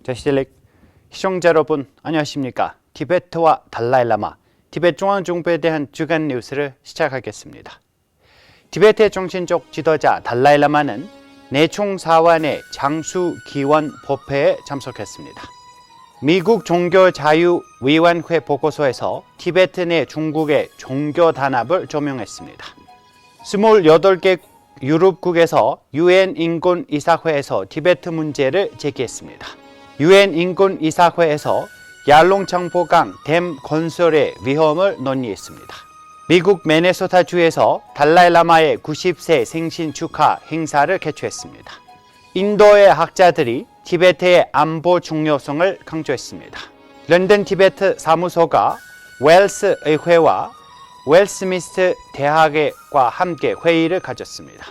대실릭 시청자 여러분 안녕하십니까? 티베트와 달라이라마, 티베트 중앙정부에 대한 주간 뉴스를 시작하겠습니다. 티베트의 정신적 지도자 달라이라마는 내총 사원의 장수기원 법회에 참석했습니다. 미국 종교자유위원회 보고서에서 티베트 내 중국의 종교 단합을 조명했습니다. 28개 유럽국에서 UN 인권이사회에서 티베트 문제를 제기했습니다. UN 인권이사회에서 яр롱창포강 댐 건설의 위험을 논의했습니다. 미국 미네소타주에서 달라이라마의 90세 생신 축하 행사를 개최했습니다. 인도의 학자들이 티베트의 안보 중요성을 강조했습니다. 런던 티베트 사무소가 웰스 의회와 웰스민스터 대학과 함께 회의를 가졌습니다.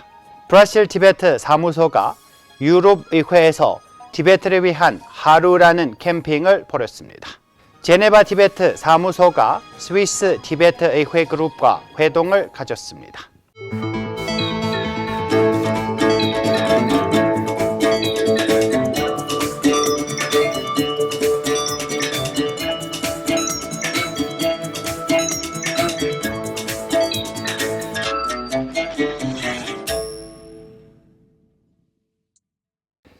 브라질 티베트 사무소가 유럽 의회에서 티베트를 위한 하루라는 캠페인을 벌였습니다. 제네바 티베트 사무소가 스위스 티베트 의회 그룹과 회동을 가졌습니다.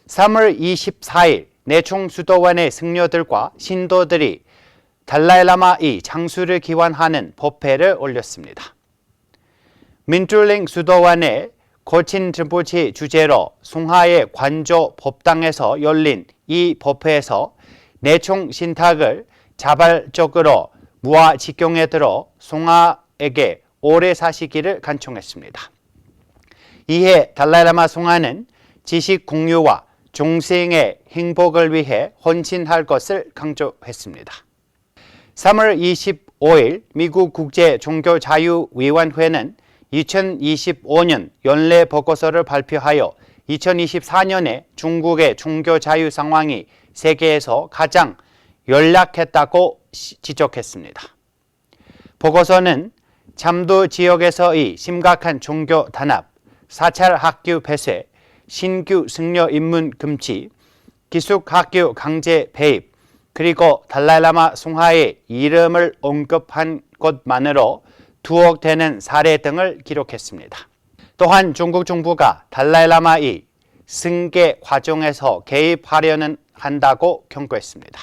(3월 24일) 내총 수도원의 승려들과 신도들이 달라이라마의 장수를 기원하는 법회를 올렸습니다. 민툴링 수도원의 고친 rinpoche 주재로 송하의 관조 법당에서 열린 이 법회에서 내총 신탁을 자발적으로 무아 직경에 들어 송하에게 오래 사시기를 간청했습니다. 이에 달라이라마 송하는 지식 공유와 종생의 행복을 위해 헌신할 것을 강조했습니다. 3월 25일 미국 국제종교자유위원회는 2025년 연례 보고서를 발표하여 2024년에 중국의 종교자유 상황이 세계에서 가장 열악했다고 지적했습니다. 보고서는 잠도 지역에서의 심각한 종교 단합, 사찰 학교 폐쇄, 신규 승려 입문 금지, 기숙학교 강제 배입, 그리고 달라이라마 송하의 이름을 언급한 것만으로 2억 되는 사례 등을 기록했습니다. 또한 중국 정부가 달라이라마의 승계 과정에서 개입하려는 한다고 경고했습니다.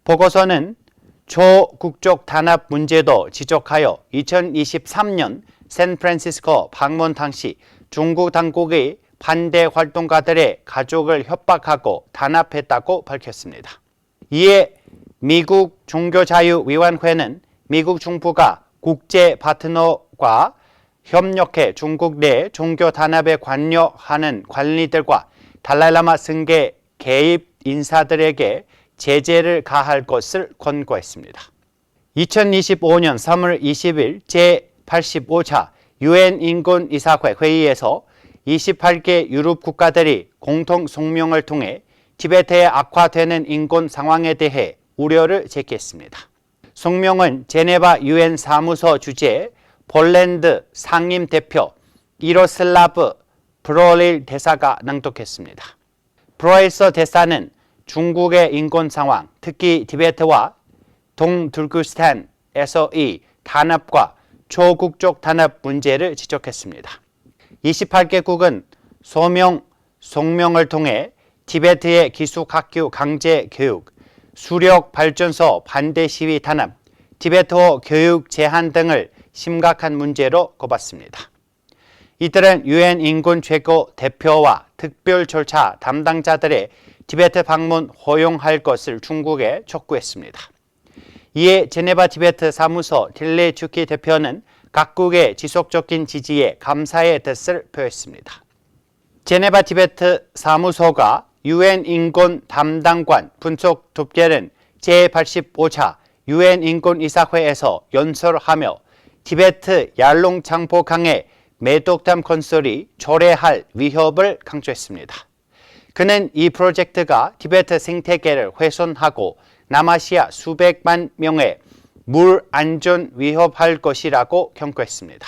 보고서는 초국적 단합 문제도 지적하여 2023년 샌프란시스코 방문 당시 중국 당국의 반대 활동가들의 가족을 협박하고 단합했다고 밝혔습니다. 이에 미국 종교자유위원회는 미국 정부가 국제 파트너과 협력해 중국 내 종교 단합에 관여하는 관리들과 달라이라마 승계 개입 인사들에게 제재를 가할 것을 권고했습니다. 2025년 3월 20일 제85차 UN 인권이사회 회의에서 28개 유럽 국가들이 공통 성명을 통해 티베트의 악화되는 인권 상황에 대해 우려를 제기했습니다. 성명은 제네바 UN 사무소 주재 폴란드 상임 대표 이로슬라브 브로릴 대사가 낭독했습니다. 브로일서 대사는 중국의 인권 상황, 특히 티베트와 동투르크스탄에서의 단합과 초국적 단합 문제를 지적했습니다. 28개국은 성명을 통해 티베트의 기숙학교 강제 교육, 수력 발전소 반대 시위 단합, 티베트어 교육 제한 등을 심각한 문제로 꼽았습니다. 이들은 UN 인권 최고 대표와 특별 절차 담당자들의 티베트 방문 허용할 것을 중국에 촉구했습니다. 이에 제네바 티베트 사무소 틸레추키 대표는 각국의 지속적인 지지에 감사의 뜻을 표했습니다. 제네바 티베트 사무소가 UN 인권 담당관 분석 톱겔은 제85차 UN 인권이사회에서 연설하며 티베트 яр롱창포강의 매독담 건설이 초래할 위협을 강조했습니다. 그는 이 프로젝트가 티베트 생태계를 훼손하고 남아시아 수백만 명의 물 안전 위협할 것이라고 경고했습니다.